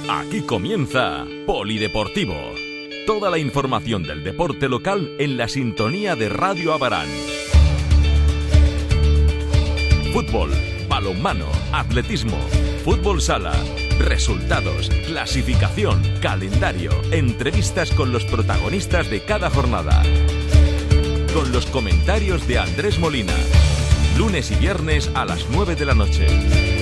Aquí comienza Polideportivo. Toda la información del deporte local en la sintonía de Radio Abarán. Fútbol, balonmano, atletismo, fútbol sala, resultados, clasificación, calendario, entrevistas con los protagonistas de cada jornada. Con los comentarios de Andrés Molina. Lunes y viernes a las 9 de la noche.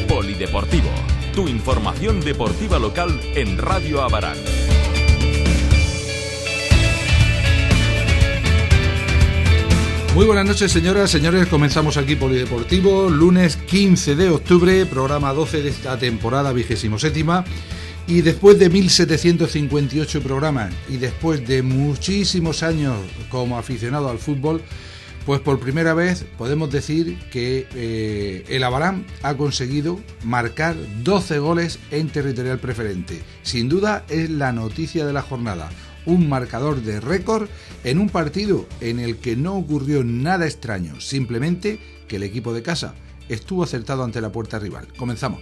Polideportivo, tu información deportiva local en Radio Abarán. Muy buenas noches, señoras, señores. Comenzamos aquí Polideportivo, lunes 15 de octubre, programa 12 de esta temporada 27ª. Y después de 1758 programas y después de muchísimos años como aficionado al fútbol, pues por primera vez podemos decir que el Abarán ha conseguido marcar 12 goles en territorial preferente. Sin duda es la noticia de la jornada. Un marcador de récord en un partido en el que no ocurrió nada extraño, simplemente que el equipo de casa estuvo acertado ante la puerta rival. Comenzamos.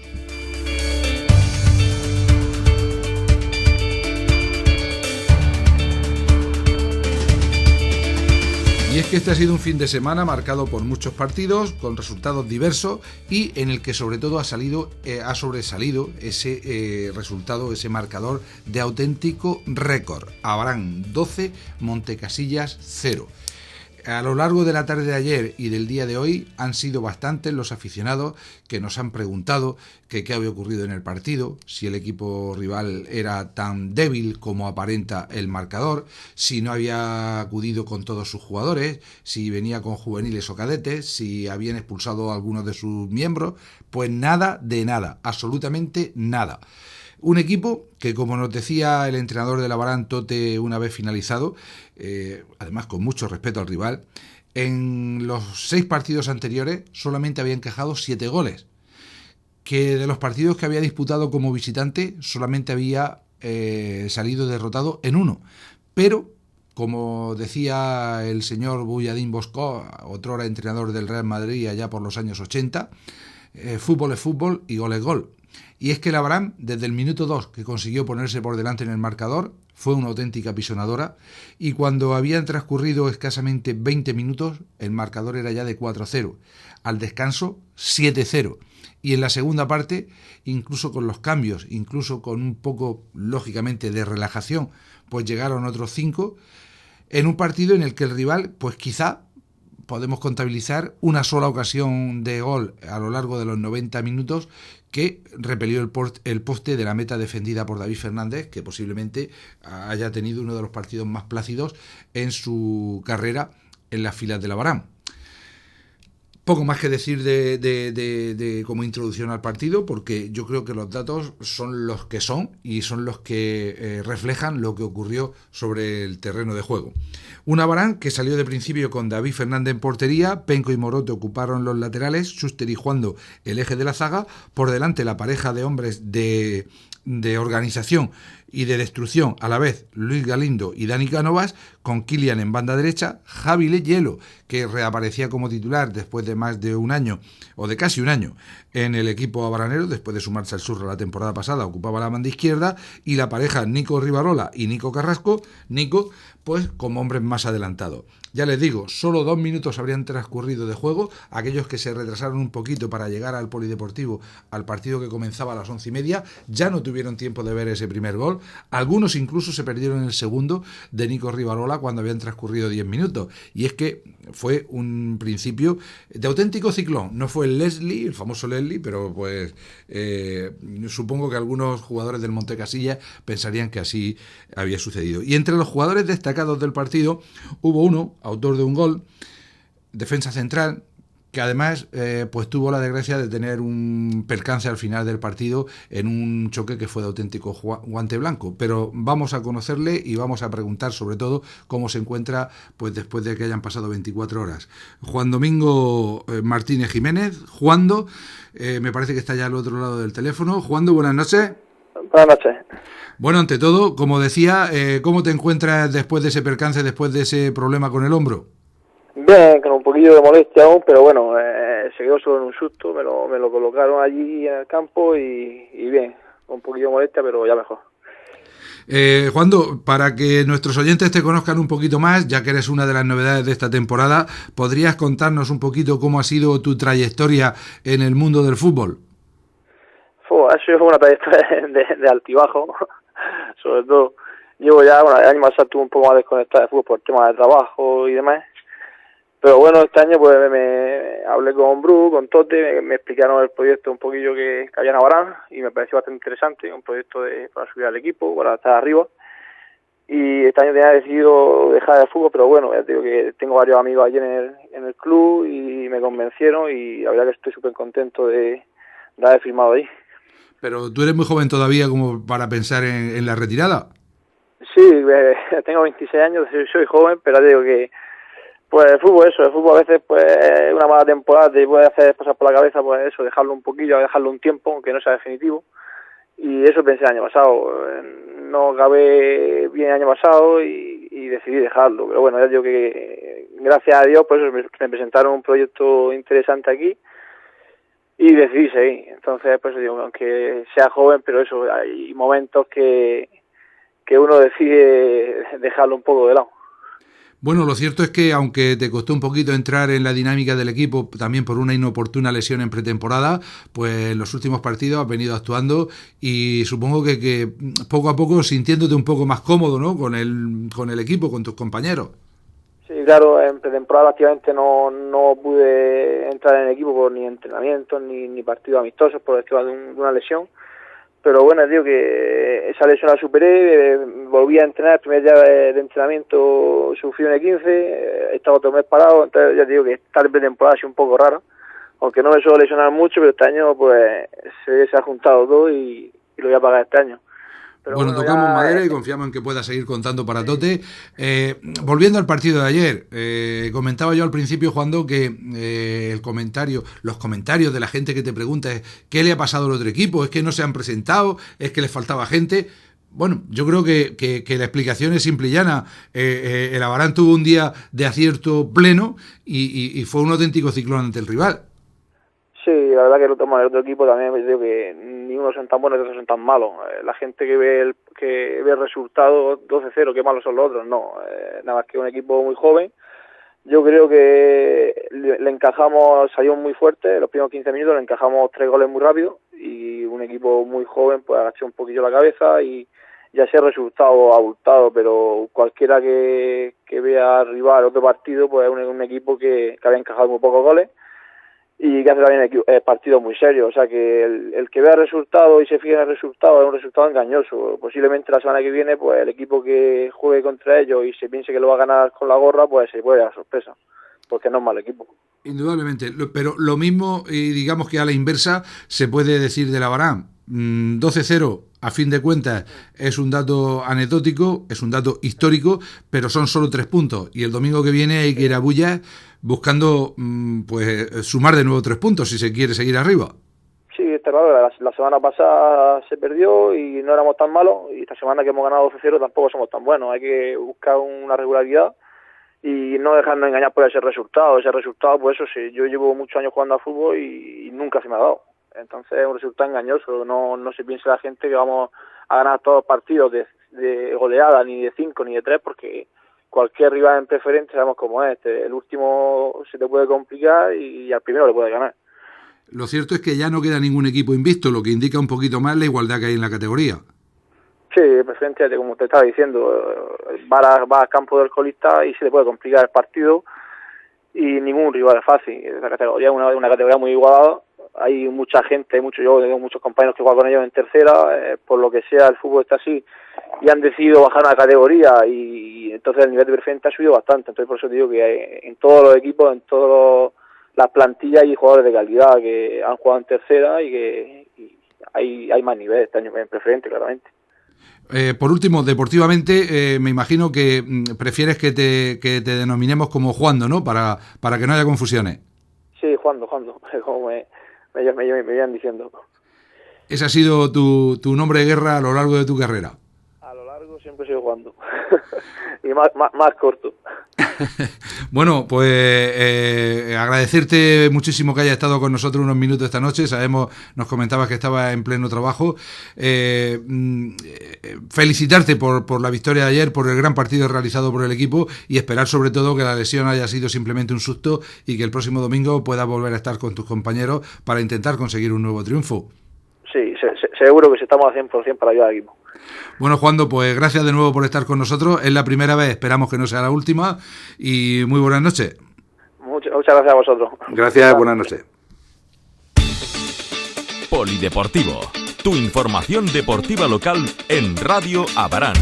Y es que este ha sido un fin de semana marcado por muchos partidos, con resultados diversos y en el que sobre todo ha sobresalido ese resultado, ese marcador de auténtico récord. Abarán 12, Montecasillas 0. A lo largo de la tarde de ayer y del día de hoy han sido bastantes los aficionados que nos han preguntado que qué había ocurrido en el partido, si el equipo rival era tan débil como aparenta el marcador, si no había acudido con todos sus jugadores, si venía con juveniles o cadetes, si habían expulsado a algunos de sus miembros. Pues nada de nada, absolutamente nada. Un equipo que, como nos decía el entrenador del Abarán, Tote, una vez finalizado, además con mucho respeto al rival, en los 6 partidos anteriores solamente había encajado 7 goles, que de los partidos que había disputado como visitante solamente había salido derrotado en uno. Pero, como decía el señor Bouyadín Bosco, otrora entrenador del Real Madrid allá por los años 80, fútbol es fútbol y gol es gol. Y es que el Abarán, desde el minuto 2 que consiguió ponerse por delante en el marcador, fue una auténtica pisonadora, y cuando habían transcurrido escasamente 20 minutos, el marcador era ya de 4-0. Al descanso, 7-0. Y en la segunda parte, incluso con los cambios, incluso con un poco, lógicamente, de relajación, pues llegaron otros 5, en un partido en el que el rival, pues quizá podemos contabilizar una sola ocasión de gol a lo largo de los 90 minutos que repelió el poste de la meta defendida por David Fernández, que posiblemente haya tenido uno de los partidos más plácidos en su carrera en las filas del Abarán. Poco más que decir de como introducción al partido, porque yo creo que los datos son los que son y son los que reflejan lo que ocurrió sobre el terreno de juego. Un Abarán que salió de principio con David Fernández en portería, Penco y Morote ocuparon los laterales, Schuster y Juando el eje de la zaga, por delante la pareja de hombres de organización y de destrucción a la vez, Luis Galindo y Dani Cánovas, con Kilian en banda derecha, Javi Hielo, que reaparecía como titular después de más de un año, o de casi un año, en el equipo abaranero, después de sumarse al Surro la temporada pasada, ocupaba la banda izquierda, y la pareja Nico Rivarola y Nico Carrasco, Nico, pues como hombres más adelantados. Ya les digo, solo 2 minutos habrían transcurrido de juego. Aquellos que se retrasaron un poquito para llegar al Polideportivo, al partido que comenzaba a las 11:30, ya no tuvieron tiempo de ver ese primer gol. Algunos incluso se perdieron el segundo de Nico Rivarola cuando habían transcurrido 10 minutos. Y es que fue un principio de auténtico ciclón. No fue el Leslie, el famoso Leslie, pero pues supongo que algunos jugadores del Montecasillas pensarían que así había sucedido. Y entre los jugadores destacados del partido hubo uno, autor de un gol, defensa central, que además pues tuvo la desgracia de tener un percance al final del partido en un choque que fue de auténtico guante blanco. Pero vamos a conocerle y vamos a preguntar sobre todo cómo se encuentra pues después de que hayan pasado 24 horas. Juan Domingo Martínez Jiménez. Juando, me parece que está ya al otro lado del teléfono. Juando, buenas noches. Buenas noches. Bueno, ante todo, como decía, ¿cómo te encuentras después de ese percance, después de ese problema con el hombro? Bien, con un poquillo de molestia aún, pero bueno, se quedó solo en un susto, me lo colocaron allí en el campo y bien, con un poquillo de molestia, pero ya mejor. Juando, para que nuestros oyentes te conozcan un poquito más, ya que eres una de las novedades de esta temporada, ¿podrías contarnos un poquito cómo ha sido tu trayectoria en el mundo del fútbol? Ha sido una trayectoria de altibajo, sobre todo. Llevo ya, el año pasado estuve un poco más desconectado de fútbol por temas de trabajo y demás. Pero bueno, este año pues me hablé con Bru, con Tote, me explicaron el proyecto un poquillo que había en Abarán y me pareció bastante interesante, un proyecto para subir al equipo, para estar arriba. Y este año tenía decidido dejar el fútbol, pero bueno, ya te digo que tengo varios amigos allí en el club y me convencieron y la verdad que estoy súper contento de haber firmado ahí. Pero tú eres muy joven todavía como para pensar en la retirada. Sí, tengo 26 años, soy joven, pero te digo que pues el fútbol a veces pues una mala temporada te puede hacer pasar por la cabeza pues eso, dejarlo un poquillo, dejarlo un tiempo, aunque no sea definitivo. Y eso pensé el año pasado, no acabé bien el año pasado y decidí dejarlo. Pero bueno, ya digo que gracias a Dios pues me presentaron un proyecto interesante aquí y decidí seguir. Entonces pues digo, aunque sea joven, pero eso, hay momentos que uno decide dejarlo un poco de lado. Bueno, lo cierto es que aunque te costó un poquito entrar en la dinámica del equipo, también por una inoportuna lesión en pretemporada, pues en los últimos partidos has venido actuando y supongo que poco a poco sintiéndote un poco más cómodo, ¿no? Con el equipo, con tus compañeros. Sí, claro, en pretemporada prácticamente no pude entrar en el equipo por ni entrenamientos ni partidos amistosos por el tema de una lesión. Pero bueno, digo que esa lesión la superé, volví a entrenar, el primer día de entrenamiento sufrí un E15, he estado otro mes parado, entonces ya digo que esta pretemporada ha sido un poco raro, aunque no me suelo lesionar mucho, pero este año pues se ha juntado todo y lo voy a pagar este año. Pero bueno, tocamos madera y confiamos en que pueda seguir contando para Tote. Volviendo al partido de ayer, comentaba yo al principio, Juando, que los comentarios de la gente que te pregunta es ¿qué le ha pasado al otro equipo? ¿Es que no se han presentado? ¿Es que les faltaba gente? Bueno, yo creo que la explicación es simple y llana. El Abarán tuvo un día de acierto pleno y fue un auténtico ciclón ante el rival. Sí, la verdad que el otro equipo también, pues digo que ni unos son tan buenos ni otros son tan malos. La gente que ve el resultado 12-0, qué malos son los otros, no. Nada más que un equipo muy joven. Yo creo que le encajamos, salimos muy fuerte, los primeros 15 minutos le encajamos 3 goles muy rápido y un equipo muy joven pues agachó un poquillo la cabeza y ya sea resultado abultado, pero cualquiera que vea al rival otro partido pues es un equipo que había encajado muy pocos goles y que hace también partidos muy serios, o sea que el que vea el resultado y se fije en el resultado es un resultado engañoso. Posiblemente la semana que viene pues el equipo que juegue contra ellos y se piense que lo va a ganar con la gorra pues se puede dar sorpresa, porque no es mal equipo. Indudablemente, pero lo mismo, y digamos que a la inversa, se puede decir del Abarán. 12-0, a fin de cuentas, es un dato anecdótico, es un dato histórico, pero son solo 3 puntos. Y el domingo que viene hay que ir a Bullas buscando pues sumar de nuevo 3 puntos si se quiere seguir arriba. Sí, está claro, la semana pasada se perdió y no éramos tan malos, y esta semana que hemos ganado 12-0 tampoco somos tan buenos. Hay que buscar una regularidad y no dejarnos engañar por ese resultado. Ese resultado, pues eso sí, yo llevo muchos años jugando a fútbol y nunca se me ha dado. Entonces es un resultado engañoso, no se piense la gente que vamos a ganar todos los partidos de goleada, ni de 5 ni de 3, porque cualquier rival en preferente sabemos cómo es. El último se te puede complicar y al primero le puede ganar. Lo cierto es que ya no queda ningún equipo invicto, lo que indica un poquito más la igualdad que hay en la categoría. Sí, preferente, como te estaba diciendo, va al campo del colista y se le puede complicar el partido y ningún rival es fácil. La categoría es una categoría muy igualada. Hay mucha gente, yo tengo muchos compañeros que juegan con ellos en tercera, por lo que sea el fútbol está así y han decidido bajar una categoría y entonces el nivel de preferente ha subido bastante. Entonces por eso te digo que en todos los equipos, en todas las plantillas hay jugadores de calidad que han jugado en tercera y que hay más nivel este año en preferente, claramente. Por último, deportivamente, me imagino que prefieres que te denominemos como Juando, ¿no? Para que no haya confusiones. Sí, Juando, como me iban diciendo. ¿Ese ha sido tu nombre de guerra a lo largo de tu carrera? A lo largo siempre he sido Juando. y más corto. Bueno, pues agradecerte muchísimo que haya estado con nosotros unos minutos esta noche. Sabemos, nos comentabas que estaba en pleno trabajo. Felicitarte por la victoria de ayer, por el gran partido realizado por el equipo y esperar sobre todo que la lesión haya sido simplemente un susto y que el próximo domingo puedas volver a estar con tus compañeros para intentar conseguir un nuevo triunfo. Sí, seguro que si estamos al 100% para ayudar al equipo. Bueno, Juando, pues gracias de nuevo por estar con nosotros. Es la primera vez, esperamos que no sea la última. Y muy buenas noches. Muchas gracias a vosotros. Gracias, buenas noches. Polideportivo, tu información deportiva local en Radio Abarán.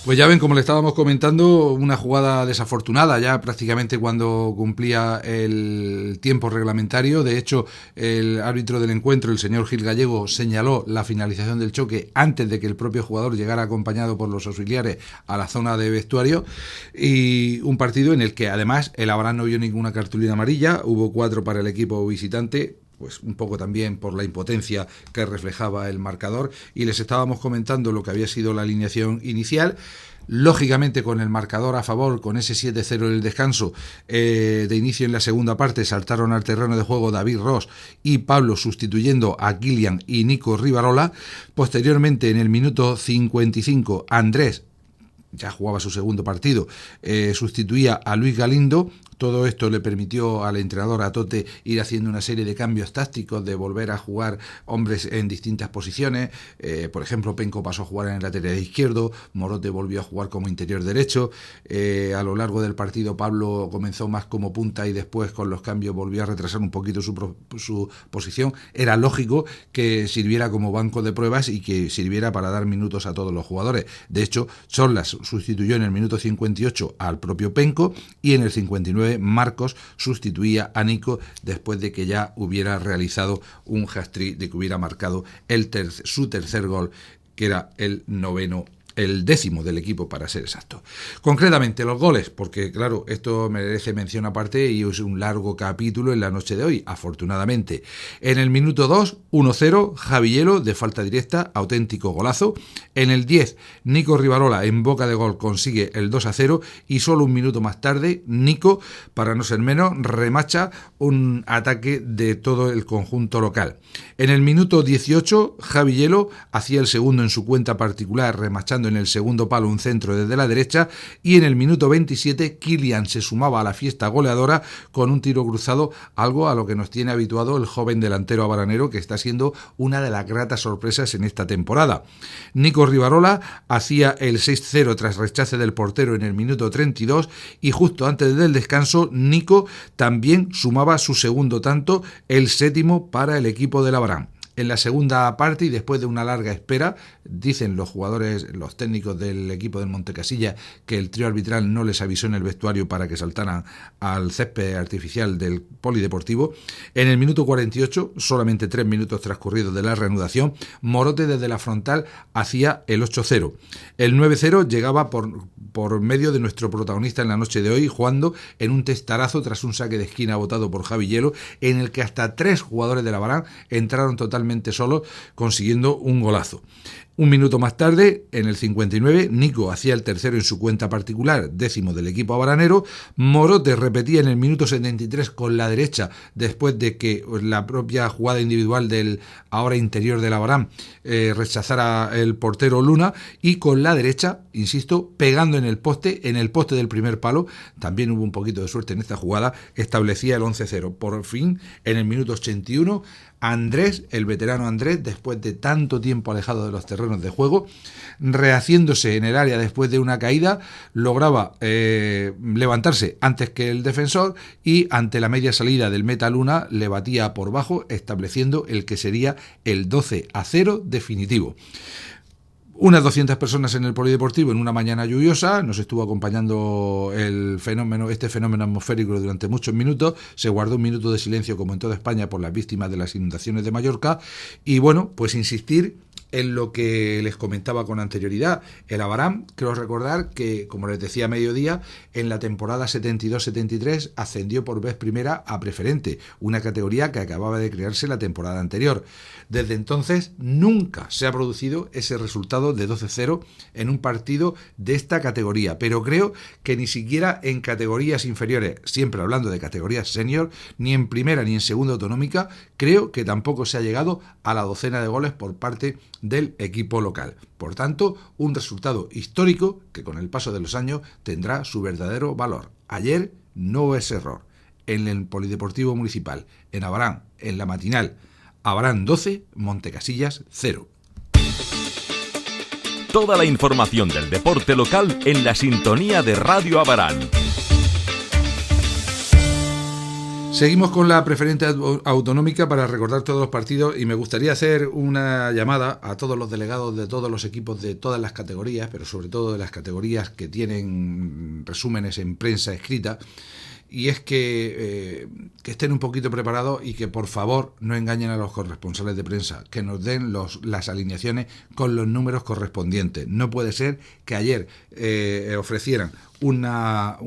Pues ya ven, como le estábamos comentando, una jugada desafortunada ya prácticamente cuando cumplía el tiempo reglamentario. De hecho, el árbitro del encuentro, el señor Gil Gallego, señaló la finalización del choque antes de que el propio jugador llegara acompañado por los auxiliares a la zona de vestuario. Y un partido en el que además el Abarán no vio ninguna cartulina amarilla, hubo 4 para el equipo visitante, pues un poco también por la impotencia que reflejaba el marcador, y les estábamos comentando lo que había sido la alineación inicial. Lógicamente con el marcador a favor, con ese 7-0 en el descanso, de inicio en la segunda parte saltaron al terreno de juego David Ross y Pablo sustituyendo a Kilian y Nico Rivarola. Posteriormente en el minuto 55 Andrés, ya jugaba su segundo partido, sustituía a Luis Galindo. Todo esto le permitió al entrenador, a Tote, ir haciendo una serie de cambios tácticos, de volver a jugar hombres en distintas posiciones. Por ejemplo, Penco pasó a jugar en el lateral izquierdo, Morote volvió a jugar como interior derecho. A lo largo del partido Pablo comenzó más como punta y después con los cambios volvió a retrasar un poquito su posición. Era lógico que sirviera como banco de pruebas y que sirviera para dar minutos a todos los jugadores. De hecho, Sorlas sustituyó en el minuto 58 al propio Penco y en el 59 Marcos sustituía a Nico después de que ya hubiera realizado un hat-trick, de que hubiera marcado su tercer gol, que era el 10º del equipo para ser exacto. Concretamente los goles, porque claro, esto merece mención aparte y es un largo capítulo en la noche de hoy, afortunadamente. En el minuto 2, 1-0, Javillelo de falta directa, auténtico golazo. En el 10, Nico Rivarola en boca de gol consigue el 2-0 y solo un minuto más tarde, Nico, para no ser menos, remacha un ataque de todo el conjunto local. En el minuto 18, Javillelo hacía el segundo en su cuenta particular, remachando en el segundo palo un centro desde la derecha, y en el minuto 27 Kilian se sumaba a la fiesta goleadora con un tiro cruzado, algo a lo que nos tiene habituado el joven delantero abaranero, que está siendo una de las gratas sorpresas en esta temporada. Nico Rivarola hacía el 6-0 tras rechace del portero en el minuto 32 y justo antes del descanso Nico también sumaba su segundo tanto, el 7º para el equipo del Abarán. En la segunda parte y después de una larga espera, dicen los jugadores, los técnicos del equipo del Montecasilla, que el trío arbitral no les avisó en el vestuario para que saltaran al césped artificial del polideportivo. En el minuto 48, solamente 3 minutos transcurridos de la reanudación, Morote desde la frontal hacía el 8-0. El 9-0 llegaba por medio de nuestro protagonista en la noche de hoy, Juando, en un testarazo tras un saque de esquina botado por Javillelo, en el que hasta 3 jugadores de la Abarán entraron totalmente solos, consiguiendo un golazo. Un minuto más tarde, en el 59, Nico hacía el tercero en su cuenta particular, 10º del equipo abaranero. Morote repetía en el minuto 73 con la derecha, después de que la propia jugada individual del ahora interior del Abarán rechazara el portero Luna, y con la derecha, insisto, pegando en el poste del primer palo, también hubo un poquito de suerte en esta jugada, establecía el 11-0. Por fin, en el minuto 81, Andrés, el veterano Andrés, después de tanto tiempo alejado de los terrenos de juego, rehaciéndose en el área después de una caída, lograba levantarse antes que el defensor y ante la media salida del meta Luna le batía por bajo, estableciendo el que sería el 12-0 definitivo. Unas 200 personas en el polideportivo en una mañana lluviosa, nos estuvo acompañando este fenómeno atmosférico durante muchos minutos. Se guardó un minuto de silencio como en toda España por las víctimas de las inundaciones de Mallorca y bueno, pues insistir en lo que les comentaba con anterioridad. El Abarán, creo recordar que, como les decía a mediodía, en la temporada 72-73 ascendió por vez primera a preferente, una categoría que acababa de crearse la temporada anterior. Desde entonces nunca se ha producido ese resultado de 12-0 en un partido de esta categoría, pero creo que ni siquiera en categorías inferiores, siempre hablando de categorías senior, ni en primera ni en segunda autonómica, creo que tampoco se ha llegado a la docena de goles por parte del equipo local. Por tanto, un resultado histórico que con el paso de los años tendrá su verdadero valor. Ayer no es error. En el Polideportivo Municipal, en Abarán, en la matinal, Abarán 12, Montecasillas 0. Toda la información del deporte local en la sintonía de Radio Abarán. Seguimos con la preferente autonómica para recordar todos los partidos y me gustaría hacer una llamada a todos los delegados de todos los equipos de todas las categorías, pero sobre todo de las categorías que tienen resúmenes en prensa escrita, y es que estén un poquito preparados y que por favor no engañen a los corresponsales de prensa, que nos den las alineaciones con los números correspondientes. No puede ser que ayer ofrecieran una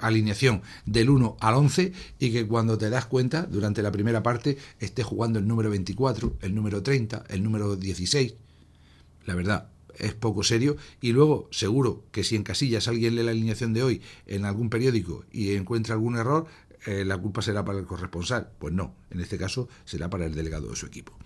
alineación del 1 al 11 y que cuando te das cuenta, durante la primera parte, esté jugando el número 24, el número 30, el número 16. La verdad, es poco serio. Y luego, seguro que si en Casillas alguien lee la alineación de hoy en algún periódico y encuentra algún error, la culpa será para el corresponsal. Pues no, en este caso será para el delegado de su equipo.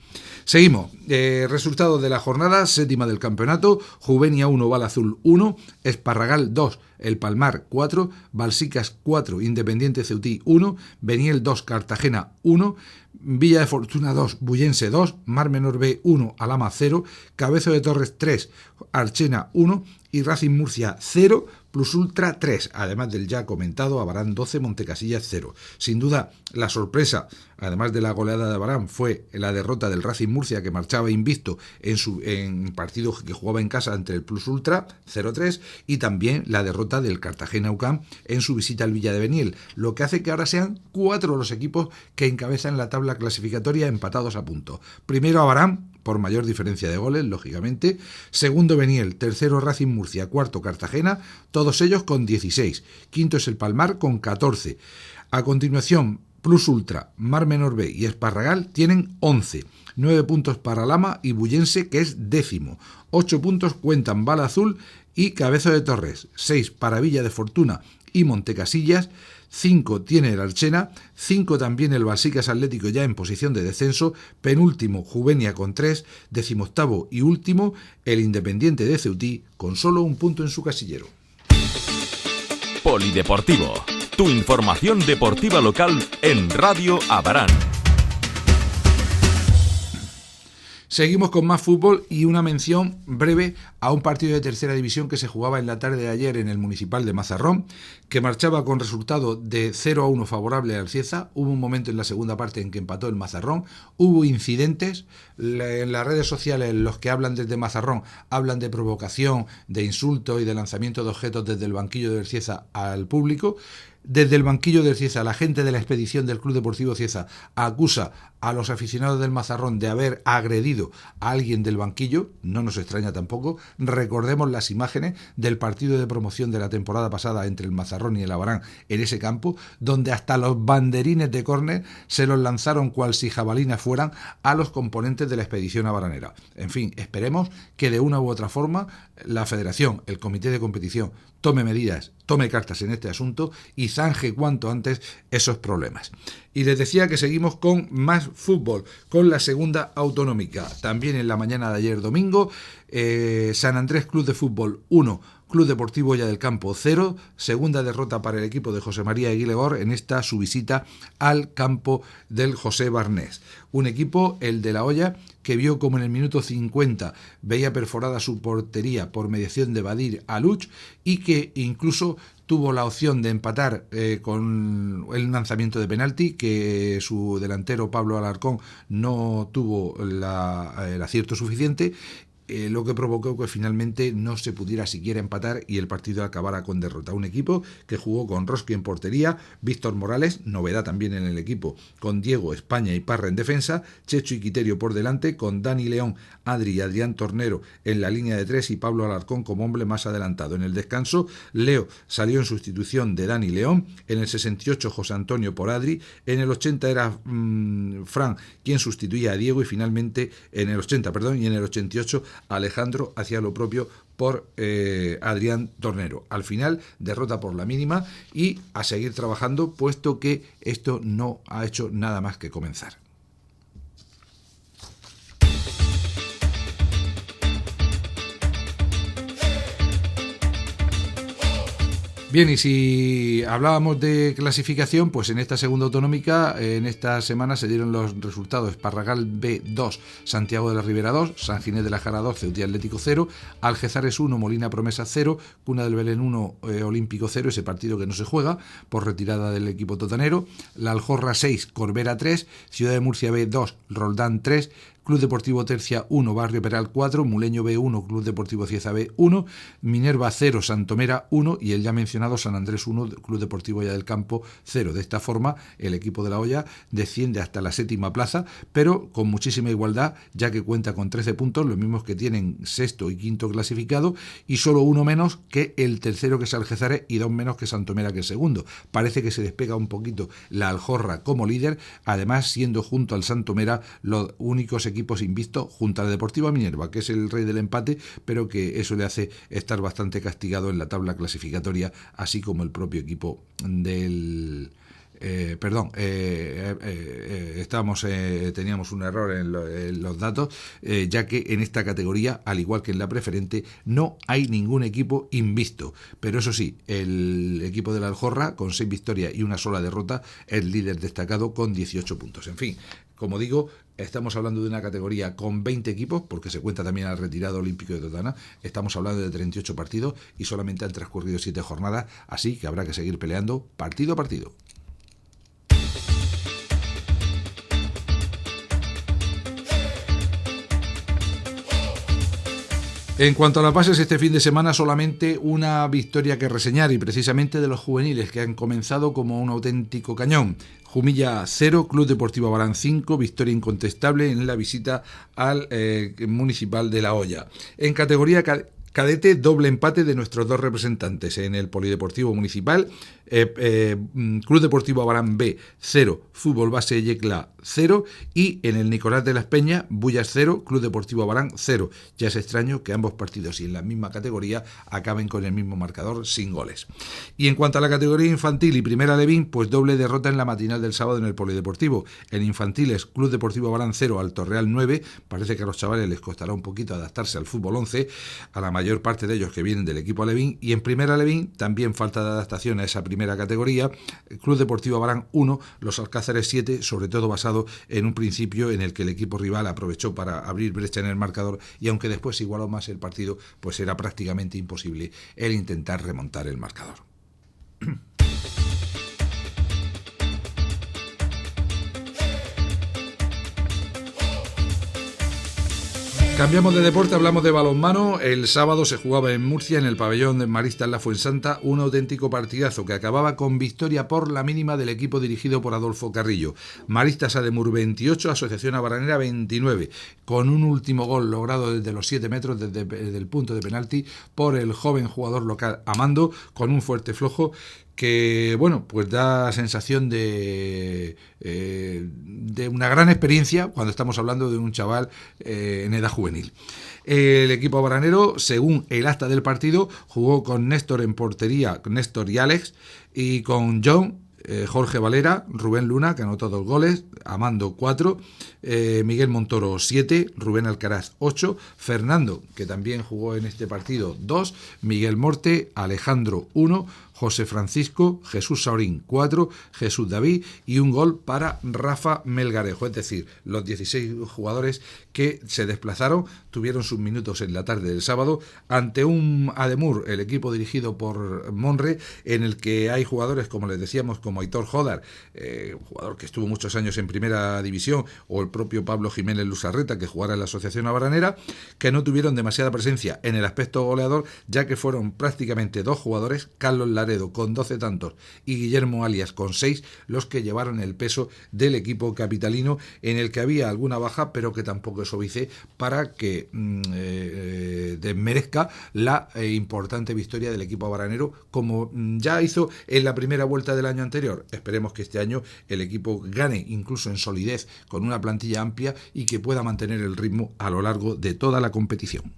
Seguimos. Resultados de la jornada, séptima del campeonato: Juvenia 1, Valazul 1, Esparragal 2, El Palmar 4, Balsicas 4, Independiente Ceutí 1, Beniel 2, Cartagena 1, Villa de Fortuna 2, Bullense 2, Mar Menor B 1, Alhama 0, Cabezo de Torres 3, Archena 1 y Racing Murcia 0, Plus Ultra 3, además del ya comentado Abarán 12, Montecasillas 0. Sin duda, la sorpresa, además de la goleada de Abarán, fue la derrota del Racing Murcia, que marchaba invicto en partido que jugaba en casa ante el Plus Ultra 0-3, y también la derrota del Cartagena UCAM en su visita al Villa de Beniel, lo que hace que ahora sean 4 los equipos que encabezan la tabla clasificatoria empatados a punto. Primero Abarán, por mayor diferencia de goles, lógicamente. Segundo Beniel, tercero Racing Murcia, cuarto Cartagena, todos ellos con 16. Quinto es el Palmar con 14. A continuación, Plus Ultra, Mar Menor B y Esparragal tienen 11. 9 puntos para Alhama y Bullense, que es décimo. 8 puntos cuentan Bala Azul y Cabezo de Torres. 6 para Villa de Fortuna y Montecasillas. 5 tiene el Archena, 5 también el Balsicas Atlético, ya en posición de descenso, penúltimo Juvenia con 3, decimoctavo y último el Independiente de Ceutí con solo un punto en su casillero. Polideportivo, tu información deportiva local en Radio Abarán. Seguimos con más fútbol y una mención breve a un partido de tercera división que se jugaba en la tarde de ayer en el Municipal de Mazarrón, que marchaba con resultado de 0-1 favorable al Cieza. Hubo un momento en la segunda parte en que empató el Mazarrón, hubo incidentes. En las redes sociales los que hablan desde Mazarrón hablan de provocación, de insulto y de lanzamiento de objetos desde el banquillo del Cieza al público. Desde el banquillo del Cieza, la gente de la expedición del Club Deportivo Cieza acusa a los aficionados del Mazarrón de haber agredido a alguien del banquillo. No nos extraña tampoco. Recordemos las imágenes del partido de promoción de la temporada pasada entre el Mazarrón y el Abarán en ese campo, donde hasta los banderines de córner se los lanzaron cual si jabalinas fueran a los componentes de la expedición abaranera. En fin, esperemos que de una u otra forma la federación, el comité de competición, tome medidas, tome cartas en este asunto y zanje cuanto antes esos problemas. Y les decía que seguimos con más fútbol, con la segunda autonómica. También en la mañana de ayer domingo, San Andrés Club de Fútbol 1, Club Deportivo Olla del Campo 0, segunda derrota para el equipo de José María Aguilegor en esta su visita al campo del José Barnés. Un equipo, el de la Olla, que vio como en el minuto 50 veía perforada su portería por mediación de Badir Aluch y que incluso tuvo la opción de empatar con el lanzamiento de penalti, que su delantero Pablo Alarcón no tuvo el acierto suficiente. lo que provocó que finalmente no se pudiera siquiera empatar y el partido acabara con derrota. Un equipo que jugó con Roski en portería, Víctor Morales, novedad también en el equipo, con Diego, España y Parra en defensa, Chechu y Quiterio por delante, con Dani León, Adri y Adrián Tornero en la línea de 3 y Pablo Alarcón como hombre más adelantado. En el descanso, Leo salió en sustitución de Dani León, en el 68 José Antonio por Adri, en el 80 era Fran quien sustituía a Diego y finalmente en el 80, y en el 88 Alejandro hacía lo propio por Adrián Tornero. Al final, derrota por la mínima y a seguir trabajando, puesto que esto no ha hecho nada más que comenzar. Bien, y si hablábamos de clasificación, pues en esta segunda autonómica, en esta semana se dieron los resultados: Esparragal B 2, Santiago de la Ribera 2, San Ginés de la Jara 2, Ceuta Atlético 0, Algezares 1, Molina Promesa 0, Cuna del Belén 1, Olímpico 0, ese partido que no se juega por retirada del equipo totanero, La Aljorra 6, Corbera 3, Ciudad de Murcia B 2, Roldán 3, Club Deportivo Tercia 1, Barrio Peral 4, Muleño B 1, Club Deportivo Cieza B 1, Minerva 0, Santomera 1 y el ya mencionado San Andrés 1, Club Deportivo Olla del Campo 0. De esta forma, el equipo de la Olla desciende hasta la 7ª plaza, pero con muchísima igualdad, ya que cuenta con 13 puntos, los mismos que tienen sexto y quinto clasificado, y solo uno menos que el tercero, que es Algezares, y 2 menos que Santomera, que es segundo. Parece que se despega un poquito la Aljorra como líder, además siendo junto al Santomera los únicos equipos invictos, junto a la Deportiva Minerva, que es el rey del empate, pero que eso le hace estar bastante castigado en la tabla clasificatoria, así como el propio equipo del... teníamos un error en los datos, ya que en esta categoría, al igual que en la preferente, no hay ningún equipo invicto, pero eso sí, el equipo de la Aljorra, con 6 victorias y una sola derrota, es líder destacado con 18 puntos. En fin, como digo, estamos hablando de una categoría con 20 equipos, porque se cuenta también al retirado olímpico de Totana. Estamos hablando de 38 partidos y solamente han transcurrido 7 jornadas, así que habrá que seguir peleando partido a partido. En cuanto a las bases, este fin de semana solamente una victoria que reseñar, y precisamente de los juveniles, que han comenzado como un auténtico cañón. Jumilla 0, Club Deportivo Abarán 5, victoria incontestable en la visita al Municipal de La Hoya. En categoría cadete, doble empate de nuestros dos representantes. En el Polideportivo Municipal, Club Deportivo Abarán B 0, Fútbol Base Yecla 0, y en el Nicolás de las Peñas, Bullas 0, Club Deportivo Abarán 0. Ya es extraño que ambos partidos y en la misma categoría acaben con el mismo marcador, sin goles. Y en cuanto a la categoría infantil y Primera Levín, pues doble derrota en la matinal del sábado en el Polideportivo. En infantiles, Club Deportivo Abarán 0, Alto Real 9. Parece que a los chavales les costará un poquito adaptarse al fútbol 11, a la mayor parte de ellos que vienen del equipo Alevín. Y en Primera Levín, también falta de adaptación a esa primera categoría, Club Deportivo Abarán 1, Los Alcázares 7, sobre todo basado en un principio en el que el equipo rival aprovechó para abrir brecha en el marcador, y aunque después igualó más el partido, pues era prácticamente imposible el intentar remontar el marcador. Cambiamos de deporte, hablamos de balonmano. El sábado se jugaba en Murcia, en el pabellón de Maristas La Fuensanta, un auténtico partidazo que acababa con victoria por la mínima del equipo dirigido por Adolfo Carrillo. Maristas Ademur 28, Asociación Abaranera 29, con un último gol logrado desde los 7 metros, desde el punto de penalti, por el joven jugador local Amando, con un fuerte flojo que, bueno, pues da sensación de una gran experiencia cuando estamos hablando de un chaval en edad juvenil. El equipo abaranero, según el acta del partido, jugó con Néstor en portería, Néstor y Alex, y con John, Jorge Valera, Rubén Luna, que anotó 2 goles, Amando 4, Miguel Montoro 7, Rubén Alcaraz 8, Fernando, que también jugó en este partido, 2, Miguel Morte, Alejandro 1, José Francisco, Jesús Saurín 4, Jesús David y un gol para Rafa Melgarejo. Es decir, los 16 jugadores que se desplazaron tuvieron sus minutos en la tarde del sábado ante un Ademur, el equipo dirigido por Monre, en el que hay jugadores, como les decíamos, como Aitor Jodar, jugador que estuvo muchos años en primera división, o el propio Pablo Jiménez Luzarreta, que jugara en la Asociación Abranera, que no tuvieron demasiada presencia en el aspecto goleador, ya que fueron prácticamente dos jugadores, Carlos Laredo con 12 tantos y Guillermo Alias con 6, los que llevaron el peso del equipo capitalino, en el que había alguna baja, pero que tampoco es óbice para que desmerezca la importante victoria del equipo abranero, como ya hizo en la primera vuelta del año anterior. Esperemos que este año el equipo gane incluso en solidez, con una plantilla amplia, y que pueda mantener el ritmo a lo largo de toda la competición.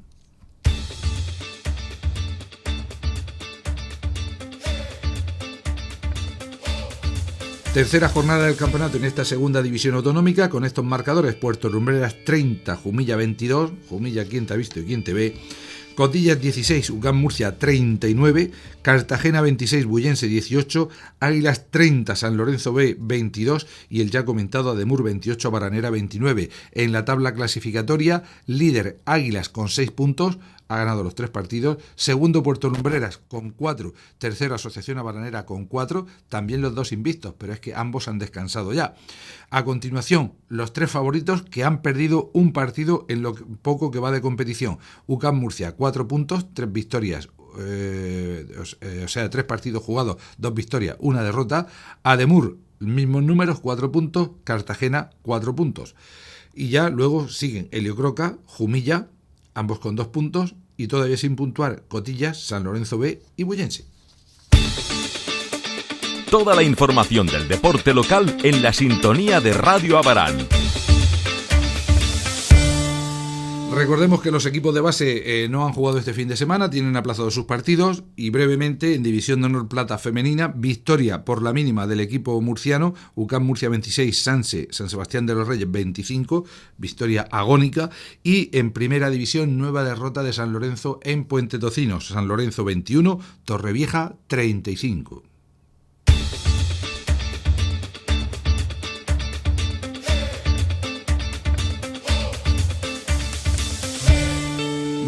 Tercera jornada del campeonato en esta segunda división autonómica, con estos marcadores: Puerto Lumbreras 30, Jumilla 22, Jumilla quién te ha visto y quién te ve, Cotillas 16, UCAM Murcia 39, Cartagena 26, Bullense 18, Águilas 30, San Lorenzo B 22 y el ya comentado Ademur 28, Baranera 29. En la tabla clasificatoria, líder Águilas con 6 puntos, ha ganado los 3 partidos, segundo Puerto Lumbreras con 4, tercero Asociación Abranera con 4, también los 2 invictos, pero es que ambos han descansado ya. A continuación, los 3 favoritos que han perdido un partido en lo poco que va de competición. UCAM Murcia 4 puntos, 3 victorias, o sea, 3 partidos jugados, 2 victorias, 1 derrota. Ademur, mismos números, 4 puntos, Cartagena 4 puntos. Y ya luego siguen Heliocroca, Jumilla, ambos con 2 puntos, y todavía sin puntuar Cotillas, San Lorenzo B y Bullense. Toda la información del deporte local en la sintonía de Radio Abarán. Recordemos que los equipos de base no han jugado este fin de semana, tienen aplazados sus partidos, y brevemente en División de Honor Plata Femenina, victoria por la mínima del equipo murciano, UCAM Murcia 26, San Sebastián de los Reyes 25, victoria agónica, y en Primera División nueva derrota de San Lorenzo en Puente Tocino, San Lorenzo 21, Torrevieja 35.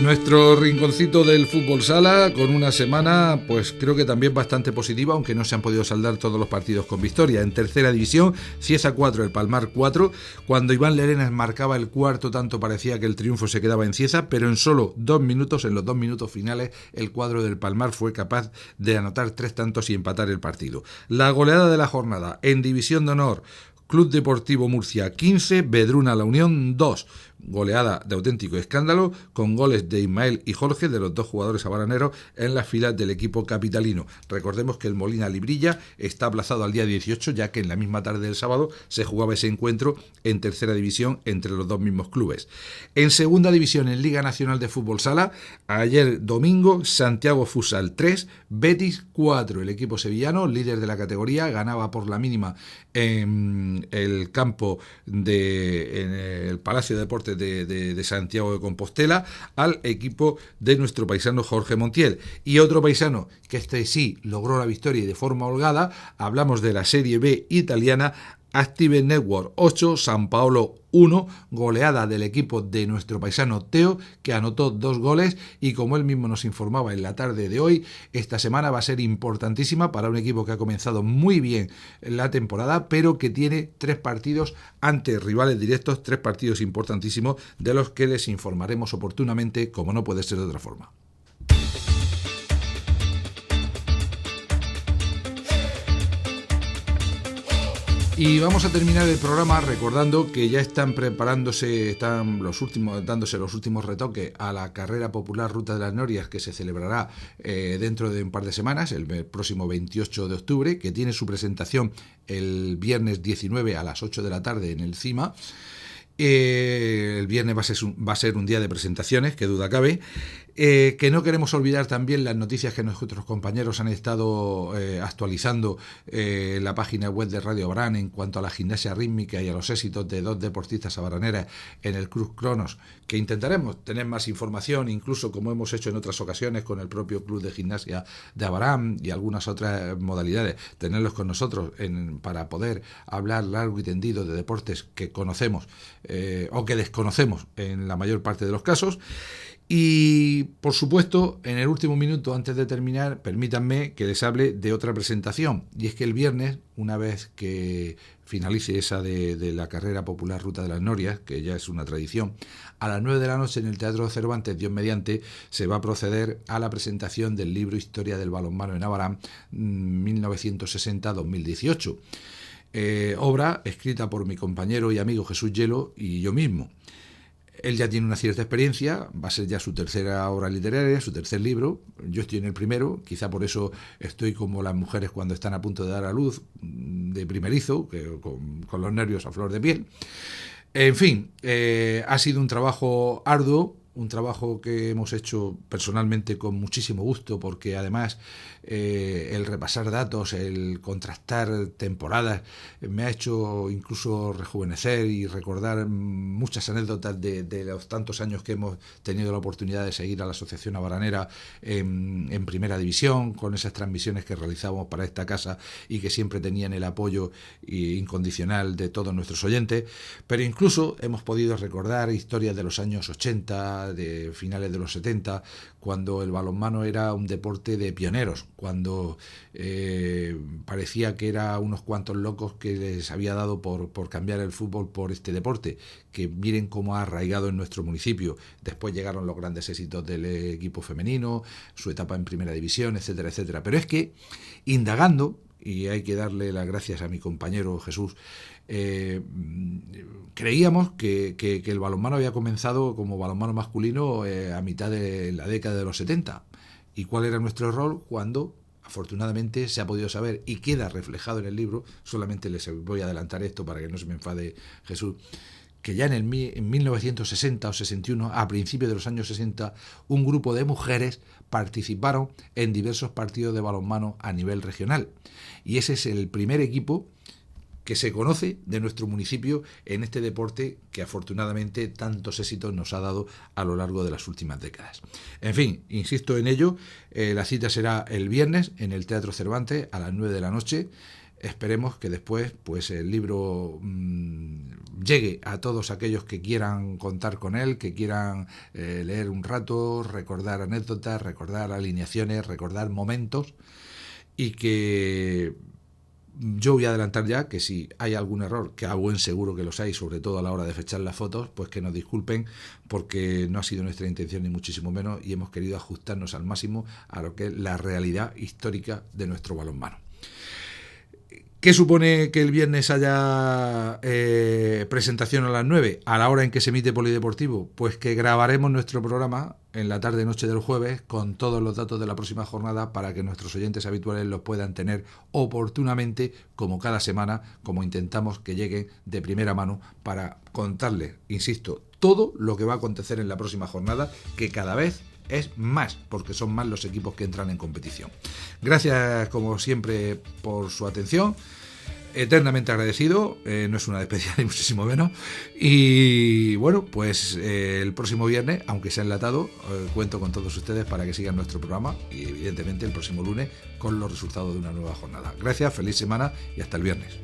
Nuestro rinconcito del fútbol sala, con una semana pues creo que también bastante positiva, aunque no se han podido saldar todos los partidos con victoria. En tercera división, Cieza 4, el Palmar 4. Cuando Iván Lerenas marcaba el cuarto tanto, parecía que el triunfo se quedaba en Cieza, pero en solo 2 minutos, en los 2 minutos finales, el cuadro del Palmar fue capaz de anotar 3 tantos y empatar el partido. La goleada de la jornada en División de Honor: Club Deportivo Murcia 15, Vedruna La Unión 2. Goleada de auténtico escándalo, con goles de Ismael y Jorge, de los 2 jugadores abaraneros, en las filas del equipo capitalino. Recordemos que el Molina Librilla está aplazado al día 18, ya que en la misma tarde del sábado se jugaba ese encuentro en tercera división entre los 2 mismos clubes. En segunda división, en Liga Nacional de Fútbol Sala, ayer domingo, Santiago Futsal 3, Betis 4. El equipo sevillano, líder de la categoría, ganaba por la mínima en el campo en el Palacio de Deportes de Santiago de Compostela al equipo de nuestro paisano Jorge Montiel. Y otro paisano que este sí logró la victoria y de forma holgada, hablamos de la Serie B italiana: Active Network 8, San Paolo 1, goleada del equipo de nuestro paisano Teo, que anotó 2 goles, y como él mismo nos informaba en la tarde de hoy, esta semana va a ser importantísima para un equipo que ha comenzado muy bien la temporada, pero que tiene 3 partidos ante rivales directos, 3 partidos importantísimos, de los que les informaremos oportunamente, como no puede ser de otra forma. Y vamos a terminar el programa recordando que ya están preparándose, dándose los últimos retoques a la carrera popular Ruta de las Norias, que se celebrará dentro de un par de semanas, el próximo 28 de octubre, que tiene su presentación el viernes 19 a las 8 de la tarde en el CIMA. El viernes va a ser un día de presentaciones, que duda cabe. Que no queremos olvidar también las noticias que nuestros compañeros han estado actualizando en la página web de Radio Abarán en cuanto a la gimnasia rítmica y a los éxitos de 2 deportistas abaraneras en el Cruz Cronos, que intentaremos tener más información, incluso como hemos hecho en otras ocasiones con el propio Club de Gimnasia de Abarán y algunas otras modalidades, tenerlos con nosotros para poder hablar largo y tendido de deportes que conocemos o que desconocemos en la mayor parte de los casos. Y, por supuesto, en el último minuto, antes de terminar, permítanme que les hable de otra presentación. Y es que el viernes, una vez que finalice esa de la carrera popular Ruta de las Norias, que ya es una tradición, a las 9 de la noche en el Teatro Cervantes, Dios mediante, se va a proceder a la presentación del libro Historia del balonmano en Abarán 1960-2018. Obra escrita por mi compañero y amigo Jesús Hielo y yo mismo. Él ya tiene una cierta experiencia, va a ser ya su tercera obra literaria, su tercer libro. Yo estoy en el primero, quizá por eso estoy como las mujeres cuando están a punto de dar a luz, de primerizo, con los nervios a flor de piel. En fin, ha sido un trabajo arduo, un trabajo que hemos hecho personalmente con muchísimo gusto, porque además el repasar datos, el contrastar temporadas, me ha hecho incluso rejuvenecer y recordar muchas anécdotas de los tantos años que hemos tenido la oportunidad de seguir a la Asociación Abaranera en Primera División, con esas transmisiones que realizábamos para esta casa y que siempre tenían el apoyo incondicional de todos nuestros oyentes, pero incluso hemos podido recordar historias de los años 80, de finales de los 70, cuando el balonmano era un deporte de pioneros, cuando parecía que era unos cuantos locos que les había dado por cambiar el fútbol por este deporte, que miren cómo ha arraigado en nuestro municipio. Después llegaron los grandes éxitos del equipo femenino, su etapa en Primera División, etcétera, etcétera. Pero es que, indagando, y hay que darle las gracias a mi compañero Jesús, creíamos que el balonmano había comenzado como balonmano masculino a mitad de la década de los 70. ¿Y cuál era nuestro error? Cuando afortunadamente se ha podido saber y queda reflejado en el libro, solamente les voy a adelantar esto para que no se me enfade Jesús, que ya en 1960 o 61, a principios de los años 60, un grupo de mujeres participaron en diversos partidos de balonmano a nivel regional. Y ese es el primer equipo que se conoce de nuestro municipio en este deporte que afortunadamente tantos éxitos nos ha dado a lo largo de las últimas décadas. En fin, insisto en ello, la cita será el viernes en el Teatro Cervantes a las 9 de la noche. Esperemos que después pues el libro llegue a todos aquellos que quieran contar con él, que quieran leer un rato, recordar anécdotas, recordar alineaciones, recordar momentos, y que yo voy a adelantar ya que si hay algún error, que a buen seguro que los hay, sobre todo a la hora de fechar las fotos, pues que nos disculpen, porque no ha sido nuestra intención ni muchísimo menos, y hemos querido ajustarnos al máximo a lo que es la realidad histórica de nuestro balonmano. ¿Qué supone que el viernes haya presentación a las 9, a la hora en que se emite Polideportivo? Pues que grabaremos nuestro programa en la tarde-noche del jueves con todos los datos de la próxima jornada para que nuestros oyentes habituales los puedan tener oportunamente, como cada semana, como intentamos que lleguen de primera mano para contarles, insisto, todo lo que va a acontecer en la próxima jornada, que cada vez es más, porque son más los equipos que entran en competición. Gracias, como siempre, por su atención. Eternamente agradecido, no es una despedida ni muchísimo menos. Y bueno, pues el próximo viernes, aunque sea enlatado, cuento con todos ustedes para que sigan nuestro programa y evidentemente el próximo lunes con los resultados de una nueva jornada. Gracias, feliz semana y hasta el viernes.